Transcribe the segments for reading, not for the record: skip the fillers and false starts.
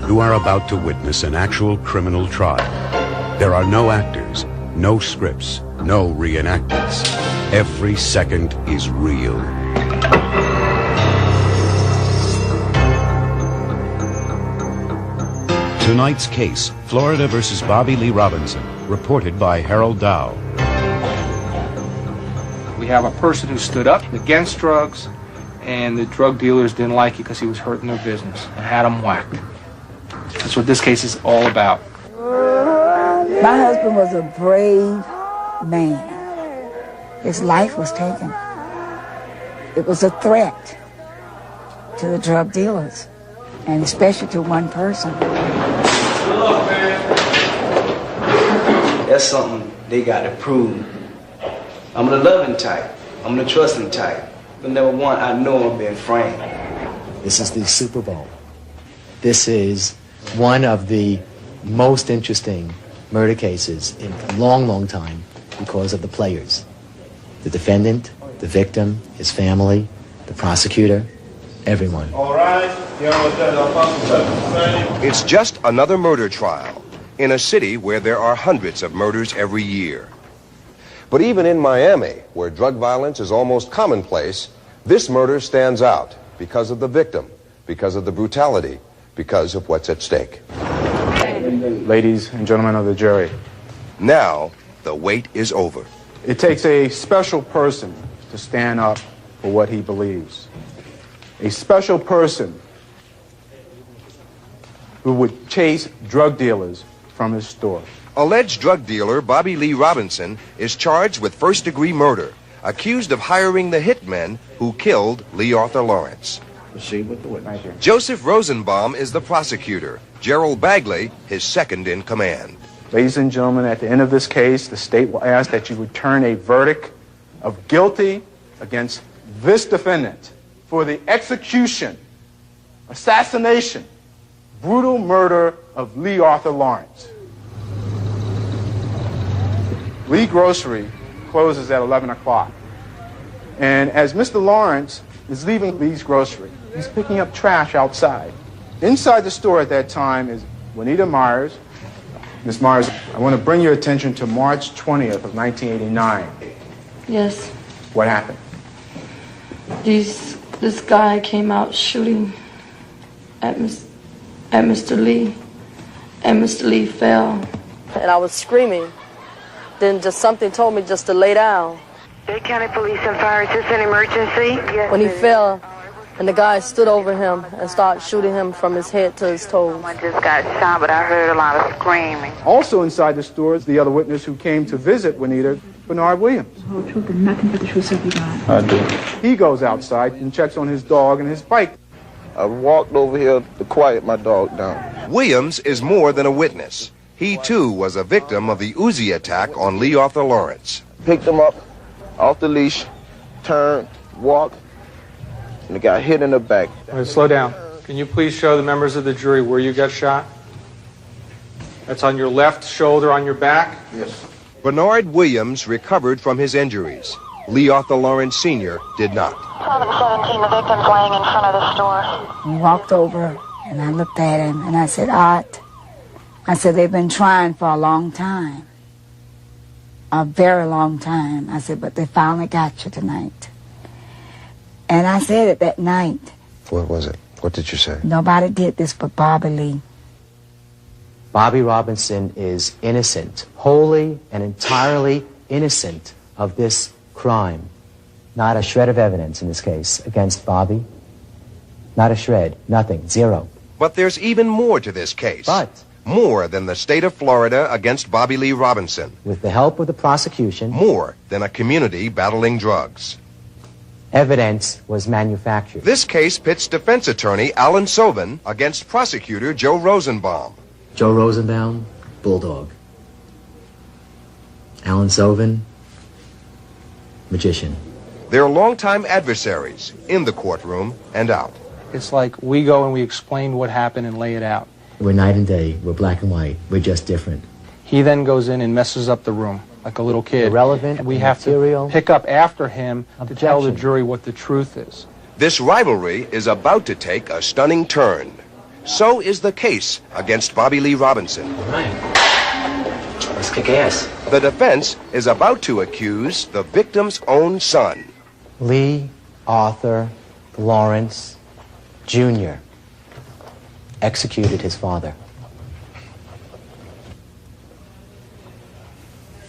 You are about to witness an actual criminal trial. There are no actors, no scripts, no reenactments. Every second is real. Tonight's case, Florida versus Bobby Lee Robinson, reported by Harold Dow. We have a person who stood up against drugs, and the drug dealers didn't like it because he was hurting their business and had them whacked. That's what this case is all about. My husband was a brave man. His life was taken. It was a threat to the drug dealers, and especially to one person. That's something they got to prove. I'm the loving type. I'm the trusting type. But number one, I know I'm being framed. This is the Super Bowl. This is one of the most interesting murder cases in a long, long time because of the players. The defendant, the victim, his family, the prosecutor, everyone. All right. It's just another murder trial in a city where there are hundreds of murders every year. But even in Miami, where drug violence is almost commonplace, this murder stands out because of the victim, because of the brutality, because of what's at stake. Ladies and gentlemen of the jury. Now, the wait is over. It takes a special person to stand up for what he believes. A special person who would chase drug dealers from his store. Alleged drug dealer Bobby Lee Robinson is charged with first-degree murder, accused of hiring the hitmen who killed Lee Arthur Lawrence. Proceed with the witness. Joseph Rosenbaum is the prosecutor, Gerald Bagley his second in command. Ladies and gentlemen, at the end of this case, the state will ask that you return a verdict of guilty against this defendant for the execution, assassination, brutal murder of Lee Arthur Lawrence. Lee Grocery closes at 11 o'clock. And as Mr. Lawrence is leaving Lee's Grocery, he's picking up trash outside. Inside the store at that time is Juanita Myers. Ms. Myers, I want to bring your attention to March 20th of 1989. Yes. What happened? This guy came out shooting at Mr. Lee, and Mr. Lee fell. And I was screaming. Then just something told me just to lay down. Dade County Police and Fire, is this an emergency? Yes. When he fell, and the guy stood over him and started shooting him from his head to his toes. I just got shot, but I heard a lot of screaming. Also inside the store is the other witness who came to visit Juanita, Bernard Williams. Nothing but the truth shall be God. I do. He goes outside and checks on his dog and his bike. I walked over here to quiet my dog down. Williams is more than a witness. He, too, was a victim of the Uzi attack on Lee Arthur Lawrence. Picked him up off the leash, turned, walked, and the guy hit in the back. All right, slow down. Can you please show the members of the jury where you got shot? That's on your left shoulder, on your back? Yes. Bernard Williams recovered from his injuries. Lee Arthur Lawrence Sr. did not. 12 and 17, the victim's laying in front of the store. We walked over, and I looked at him, and I said, Art, I said, they've been trying for a long time. A very long time. I said, but they finally got you tonight. And I said it that night. What was it? What did you say? Nobody did this but Bobby Lee. Bobby Robinson is innocent, wholly and entirely innocent of this crime. Not a shred of evidence in this case against Bobby. Not a shred. Nothing. Zero. But there's even more to this case. But more than the state of Florida against Bobby Lee Robinson. with the help of the prosecution, More than a community battling drugs. evidence was manufactured. This case pits defense attorney Alan Sovin against prosecutor Joe Rosenbaum. Joe Rosenbaum, bulldog. Alan Sovin, magician. They're longtime adversaries in the courtroom and out. It's like we go and we explain what happened and lay it out. We're night and day. We're black and white. We're just different. He then goes in and messes up the room like a little kid. Irrelevant, And we have material, to pick up after him to tell the objection. jury what the truth is. This rivalry is about to take a stunning turn. so is the case against Bobby Lee Robinson. All right. Let's kick ass. The defense is about to accuse the victim's own son. Lee Arthur Lawrence Jr. executed his father.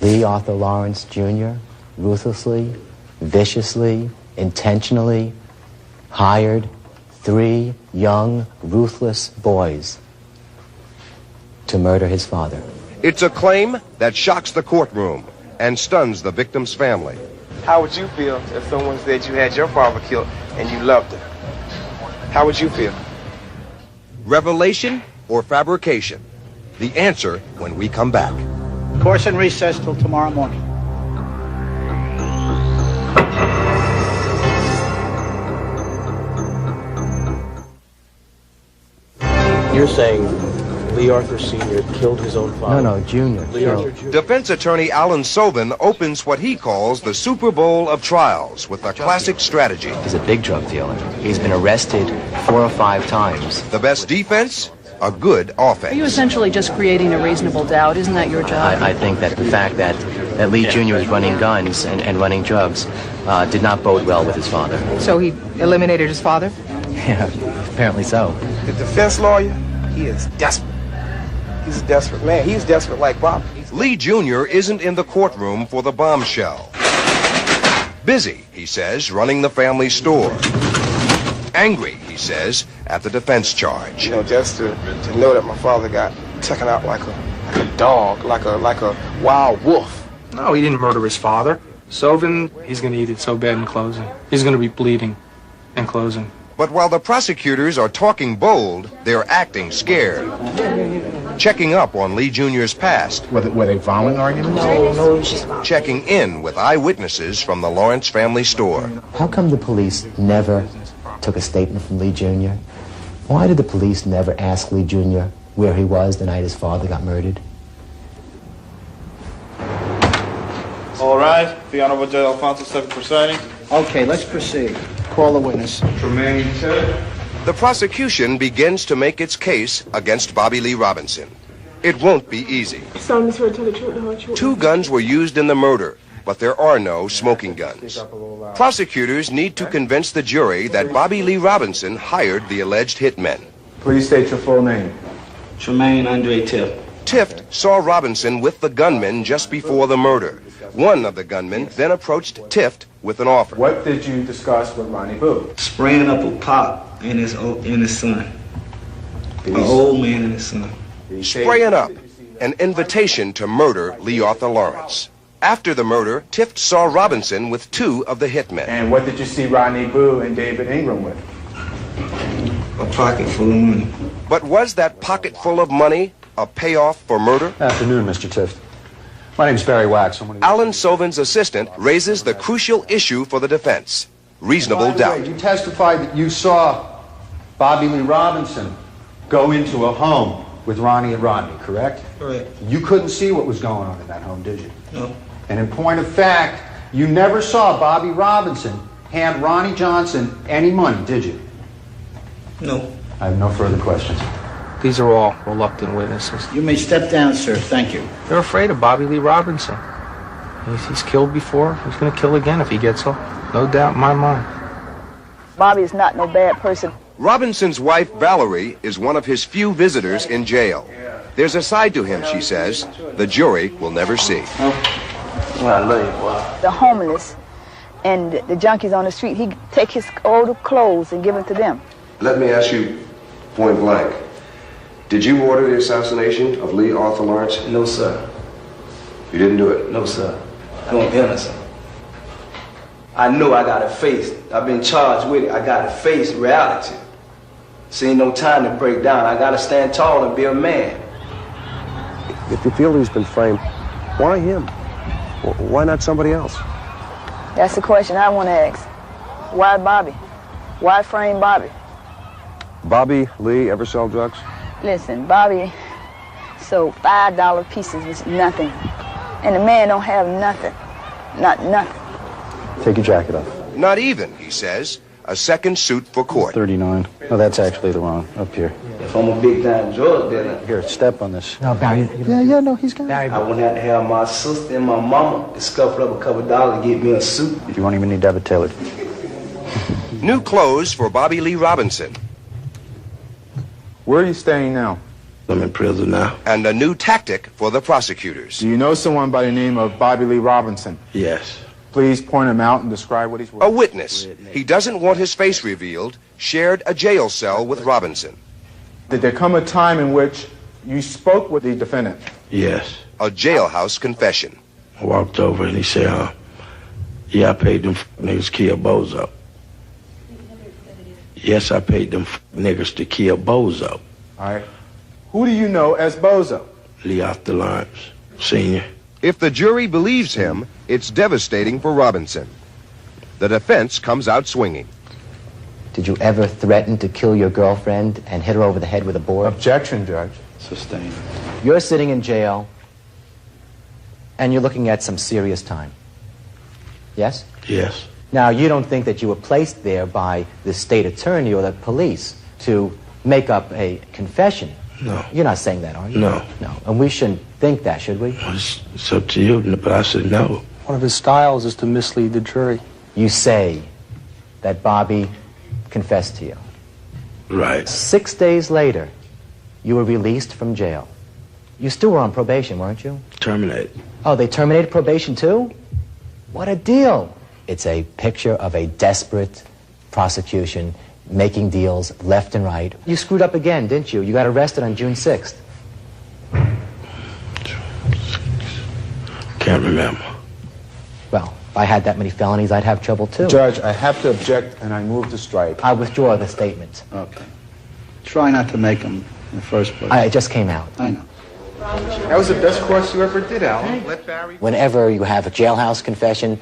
Lee Arthur Lawrence Jr. ruthlessly, viciously, intentionally hired 3 young, ruthless boys to murder his father. It's a claim that shocks the courtroom and stuns the victim's family. How would you feel if someone said you had your father killed and you loved him? How would you feel? Revelation or fabrication? The answer when we come back. Course in recess till tomorrow morning. You're saying Lee Arthur Sr. killed his own father? No, Jr. Lee Arthur Jr. Defense attorney Alan Sovin opens what he calls the Super Bowl of trials with a classic strategy. He's a big drug dealer. He's been arrested 4 or 5 times. The best defense? A good offense. Are you essentially just creating a reasonable doubt? Isn't that your job? I think that the fact that Lee Jr. was running guns and running drugs did not bode well with his father. So he eliminated his father? Yeah, apparently so. The defense lawyer, he is desperate. He's a desperate man. He's desperate like Bob. Lee Jr. isn't in the courtroom for the bombshell. Busy, he says, running the family store. Angry, he says, at the defense charge. You know, just to know that my father got taken out like a dog, like a wild wolf. No, he didn't murder his father. Sovin, he's going to eat it so bad in closing. He's going to be bleeding in closing. But while the prosecutors are talking bold, they're acting scared. Checking up on Lee Jr.'s past. Were they violent arguments? No. Checking in with eyewitnesses from the Lawrence family store. How come the police never took a statement from Lee Jr.? Why did the police never ask Lee Jr. where he was the night his father got murdered? All right. The Honorable Judge Alfonso Seven presiding. Okay, let's proceed. Call the witness. Tremaine Ted. The prosecution begins to make its case against Bobby Lee Robinson. It won't be easy. 2 guns were used in the murder, but there are no smoking guns. Prosecutors need to convince the jury that Bobby Lee Robinson hired the alleged hitmen. Please state your full name. Tremaine Andre Tift. Tift saw Robinson with the gunmen just before the murder. One of the gunmen then approached Tift with an offer. What did you discuss with Ronnie Boo? Spraying up a pop in his son. An old man and his son. Spraying up, an invitation to murder Lee Arthur Lawrence. After the murder, Tift saw Robinson with 2 of the hitmen. And what did you see Rodney Boo and David Ingram with? A pocket full of money. But was that pocket full of money a payoff for murder? Afternoon, Mr. Tift. My name's Barry Wax. Alan Sovin's assistant raises the crucial issue for the defense. Reasonable doubt. You testified that you saw Bobby Lee Robinson go into a home with Ronnie and Rodney, correct? Correct. You couldn't see what was going on in that home, did you? No. And in point of fact, you never saw Bobby Robinson hand Ronnie Johnson any money, did you? No. I have no further questions. These are all reluctant witnesses. You may step down, sir. Thank you. They're afraid of Bobby Lee Robinson. He's killed before. He's going to kill again if he gets off. No doubt in my mind. Bobby is not no bad person. Robinson's wife, Valerie, is one of his few visitors in jail. There's a side to him, she says, the jury will never see. Well, I love you, boy. The homeless and the junkies on the street, he take his old clothes and give them to them. Let me ask you point blank. Did you order the assassination of Lee Arthur Lawrence? No, sir. You didn't do it? No, sir. I'm innocent. I know I gotta face, I've been charged with it. I gotta face reality. This ain't no time to break down. I gotta stand tall and be a man. If you feel he's been framed, why him? Why not somebody else? That's the question I want to ask. Why Bobby? Why frame Bobby? Bobby Lee ever sell drugs? Listen, Bobby sold $5 pieces was nothing. And the man don't have nothing. Not nothing. Take your jacket off. Not even, he says. a second suit for court. 39. No, that's actually the wrong, up here. If I'm a big time drug dealer, Here, step on this. No, Barry. Yeah, no, he's got it. Barry, I wouldn't have to have my sister and my mama to scuffle up a couple dollars to get me a suit. You won't even need to have it tailored. New clothes for Bobby Lee Robinson. Where are you staying now? I'm in prison now. And a new tactic for the prosecutors. Do you know someone by the name of Bobby Lee Robinson? Yes. Please point him out and describe what he's worth. A witness, he doesn't want his face revealed, shared a jail cell with Robinson. Did there come a time in which you spoke with the defendant? Yes. A jailhouse confession. I walked over and he said, yeah, I paid them niggas kill Bozo. Yes, I paid them niggas to kill Bozo. All right. Who do you know as Bozo? Lee off the lines, Senior. If the jury believes him, it's devastating for Robinson. The defense comes out swinging. did you ever threaten to kill your girlfriend and hit her over the head with a board? Objection, Judge. Sustained. You're sitting in jail, and you're looking at some serious time. Yes? Yes. Now, you don't think that you were placed there by the state attorney or the police to make up a confession? No. You're not saying that, are you? No. No. And we shouldn't think that, should we? Well, it's up to you, but I said no. One of his styles is to mislead the jury. You say that Bobby confessed to you. Right. 6 days later, you were released from jail. You still were on probation, weren't you? Terminated. Oh, they terminated probation too? What a deal. It's a picture of a desperate prosecution making deals left and right. You screwed up again, didn't you? You got arrested on June 6th. Can't remember. Well, if I had that many felonies, I'd have trouble too. Judge, I have to object, and I move to strike. I withdraw the statement. Okay. Try not to make them in the first place. It just came out. I know. That was the best course you ever did, Alan. Let Barry... Whenever you have a jailhouse confession,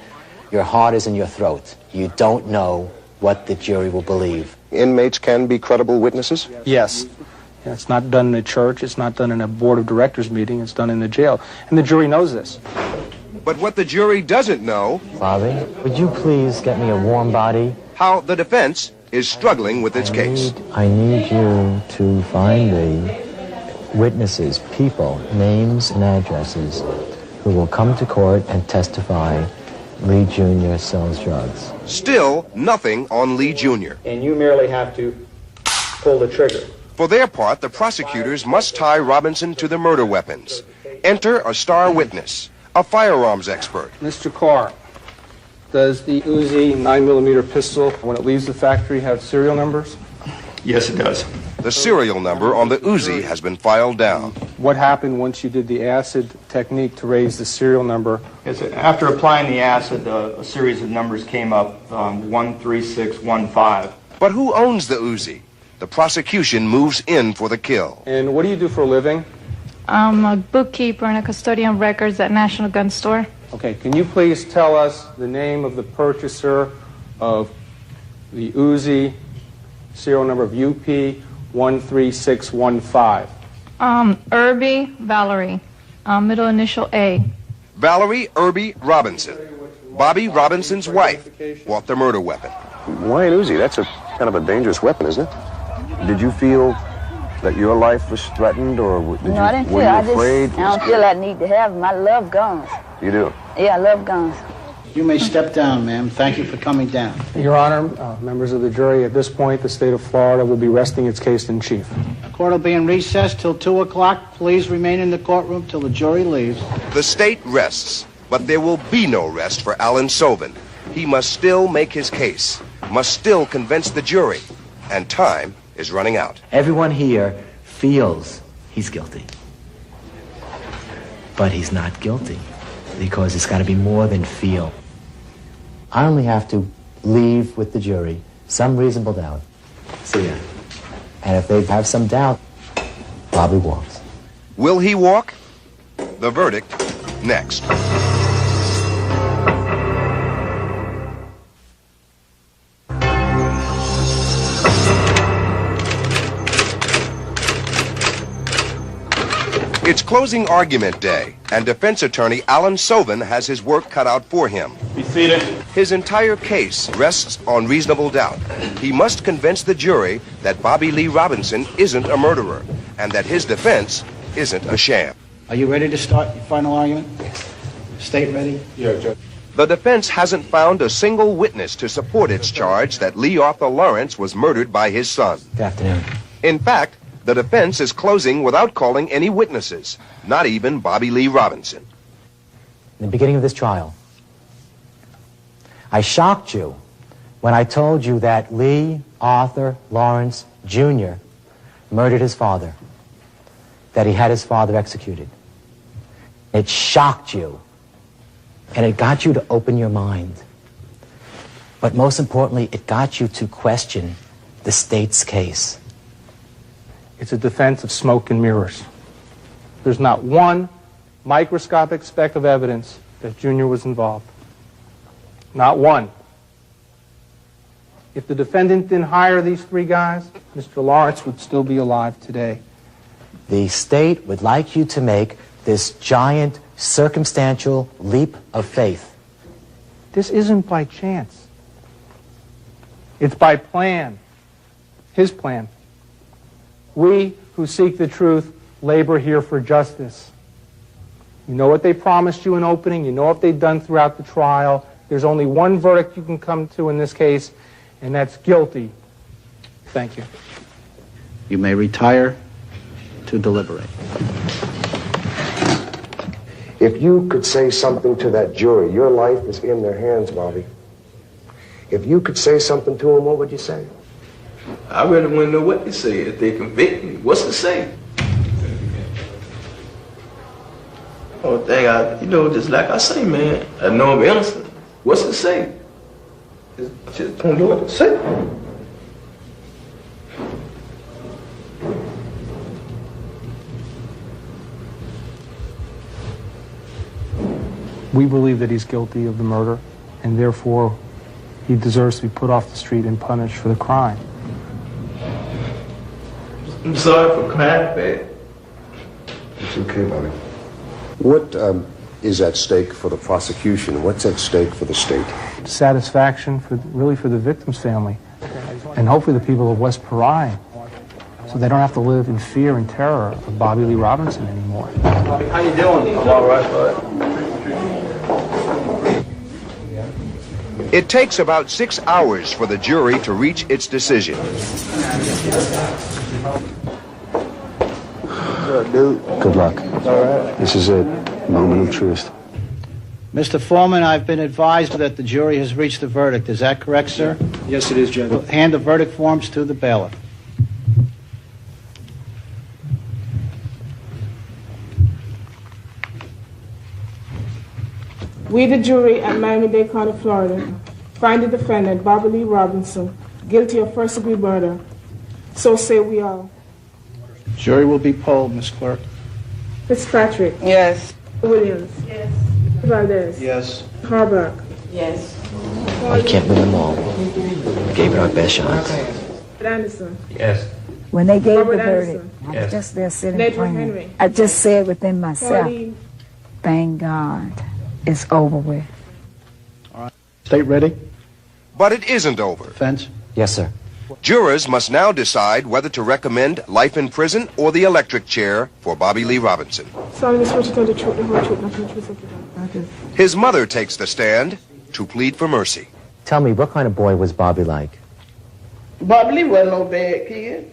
your heart is in your throat. You don't know what the jury will believe. Inmates can be credible witnesses? Yes. Yeah, it's not done in a church. It's not done in a board of directors meeting. It's done in the jail. And the jury knows this. But what the jury doesn't know... Bobby, would you please get me a warm body? How the defense is struggling with its case. I need you to find the witnesses, people, names and addresses who will come to court and testify Lee Jr. sells drugs. Still nothing on Lee Jr. And you merely have to pull the trigger. For their part, the prosecutors must tie Robinson to the murder weapons. Enter a star witness, a firearms expert. Mr. Carr, does the Uzi 9mm pistol, when it leaves the factory, have serial numbers? Yes, it does. The serial number on the Uzi has been filed down. What happened once you did the acid technique to raise the serial number? Yes, after applying the acid, a series of numbers came up, 13615. But who owns the Uzi? The prosecution moves in for the kill. And what do you do for a living? I'm a bookkeeper and a custodian of records at National Gun Store. Okay, can you please tell us the name of the purchaser of the Uzi, serial number of UP 13615? Irby Valerie, middle initial A. Valerie Irby Robinson, Bobby Robinson's wife, bought the murder weapon. Why an Uzi? That's a kind of a dangerous weapon, isn't it? Did you feel that your life was threatened, or No, I didn't feel. I don't feel I need to have them. I love guns. You do? Yeah, I love guns. You may step down, ma'am. Thank you for coming down. Your Honor, members of the jury, at this point, the state of Florida will be resting its case in chief. The court will be in recess till 2 o'clock. Please remain in the courtroom till the jury leaves. The state rests, but there will be no rest for Alan Sobin. He must still make his case, must still convince the jury, and time is running out. Everyone here feels he's guilty. But he's not guilty, because it's got to be more than feel. I only have to leave with the jury some reasonable doubt. See ya. And if they have some doubt, Bobby walks. Will he walk? The verdict next. It's closing argument day, and defense attorney Alan Sovin has his work cut out for him. Be seated. His entire case rests on reasonable doubt. He must convince the jury that Bobby Lee Robinson isn't a murderer, and that his defense isn't a sham. Are you ready to start your final argument? Yes. State ready? Yeah, Judge. The defense hasn't found a single witness to support its charge that Lee Arthur Lawrence was murdered by his son. Good afternoon. In fact, the defense is closing without calling any witnesses, not even Bobby Lee Robinson. In the beginning of this trial, I shocked you when I told you that Lee Arthur Lawrence Jr. murdered his father, that he had his father executed. It shocked you, and it got you to open your mind. But most importantly, it got you to question the state's case. It's a defense of smoke and mirrors. There's not one microscopic speck of evidence that Junior was involved. Not one. If the defendant didn't hire these three guys, Mr. Lawrence would still be alive today. The state would like you to make this giant circumstantial leap of faith. This isn't by chance. It's by plan. His plan. We who seek the truth labor here for justice. You know what they promised you in opening. You know what they've done throughout the trial. There's only one verdict you can come to in this case, and that's guilty. Thank you. You may retire to deliberate. If you could say something to that jury, your life is in their hands, Bobby. If you could say something to them, what would you say? I really want to know what they say if they convict me. What's to say? Oh, thing just like I say, man, I know I'm innocent. What's to say? Just don't know what to say. We believe that he's guilty of the murder, and therefore he deserves to be put off the street and punished for the crime. I'm sorry for crying, man. It's okay, Bobby. What is at stake for the prosecution? What's at stake for the state? Satisfaction for the victim's family, and hopefully the people of West Parai, so they don't have to live in fear and terror of Bobby Lee Robinson anymore. Bobby, how you doing? I'm all right, bud. It takes about 6 hours for the jury to reach its decision. Good luck. All right. This is it. Moment of truth. Mr. Foreman, I've been advised that the jury has reached a verdict. Is that correct, sir? Yes, it is, Judge. Hand the verdict forms to the bailiff. We, the jury at Miami-Dade County, Florida, find the defendant, Bobby Lee Robinson, guilty of first-degree murder. So say we all. Jury will be polled, Ms. Clerk. Fitzpatrick. Yes. Williams. Yes. Valdez. Yes. Harbach. Yes. We can't win them all. We gave it our best shots. Anderson. Yes. When they gave Robert the verdict, Anderson. I Yes. was just there sitting Nedra praying. Henry. I just said within myself, Pauline. thank God it's over with. State ready? But it isn't over. Defense? Yes, sir. Jurors must now decide whether to recommend life in prison or the electric chair for Bobby Lee Robinson. Solemnly swear to tell the truth, the whole truth, nothing but the truth, so help me God. His mother takes the stand to plead for mercy. Tell me, what kind of boy was Bobby like? Bobby Lee wasn't no bad kid.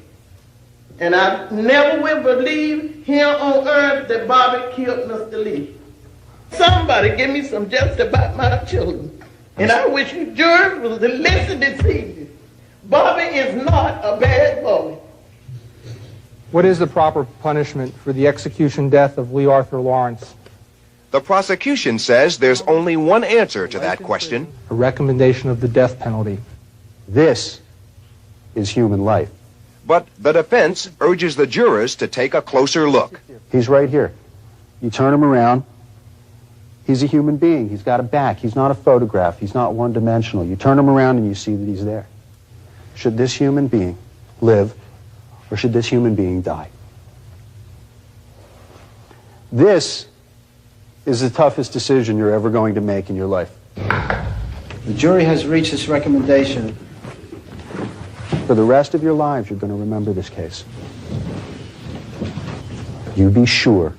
And I never will believe here on earth that Bobby killed Mr. Lee. Somebody give me some justice about my children. And I wish you jurors would listen this evening. Bobby is not a bad boy. What is the proper punishment for the execution death of Lee Arthur Lawrence? The prosecution says there's only one answer to that question. A recommendation of the death penalty. This is human life. But the defense urges the jurors to take a closer look. He's right here. You turn him around. He's a human being. He's got a back. He's not a photograph. He's not one-dimensional. You turn him around and you see that he's there. Should this human being live, or should this human being die? This is the toughest decision you're ever going to make in your life. The jury has reached this recommendation. For the rest of your lives, you're going to remember this case. You be sure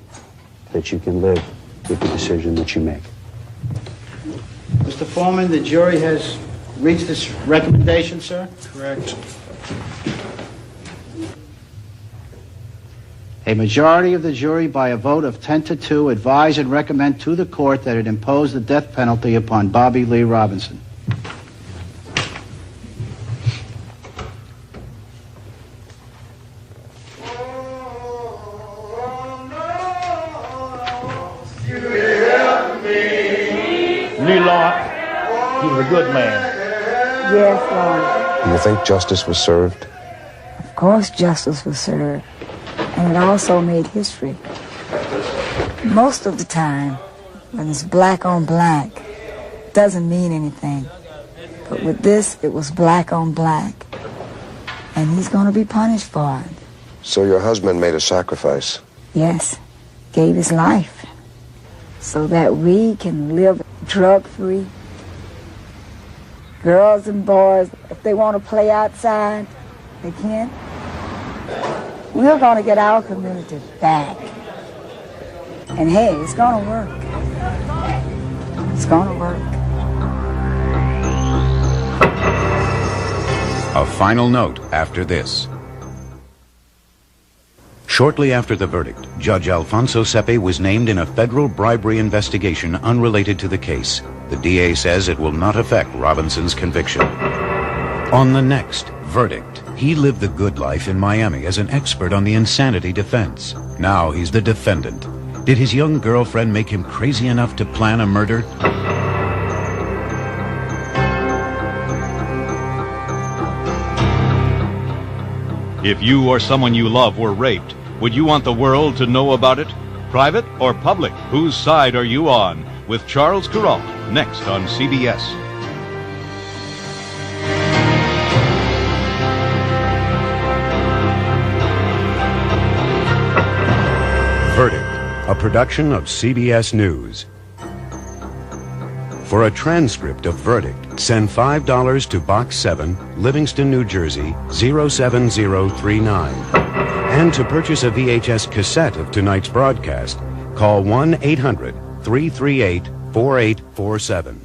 that you can live with the decision that you make. Mr. Foreman, the jury has reached this recommendation, sir? Correct. A majority of the jury, by a vote of 10-2, advise and recommend to the court that it impose the death penalty upon Bobby Lee Robinson. Lee Lawrence, he was a good man. Yes, Lord. Do you think justice was served? Of course justice was served. And it also made history. Most of the time, when it's black on black, it doesn't mean anything. But with this, it was black on black. And he's going to be punished for it. So your husband made a sacrifice? Yes, gave his life so that we can live drug-free. Girls and boys, if they want to play outside, they can. We're going to get our community back. And hey, it's going to work. It's going to work. A final note after this. Shortly after the verdict, Judge Alfonso Sepe was named in a federal bribery investigation unrelated to the case. The DA says it will not affect Robinson's conviction. On the next verdict, he lived the good life in Miami as an expert on the insanity defense. Now he's the defendant. Did his young girlfriend make him crazy enough to plan a murder? If you or someone you love were raped, would you want the world to know about it? Private or public? Whose side are you on? With Charles Kuralt, next on CBS. Verdict, a production of CBS News. For a transcript of Verdict, send $5 to Box 7, Livingston, New Jersey, 07039. And to purchase a VHS cassette of tonight's broadcast, call 1-800-338-4847.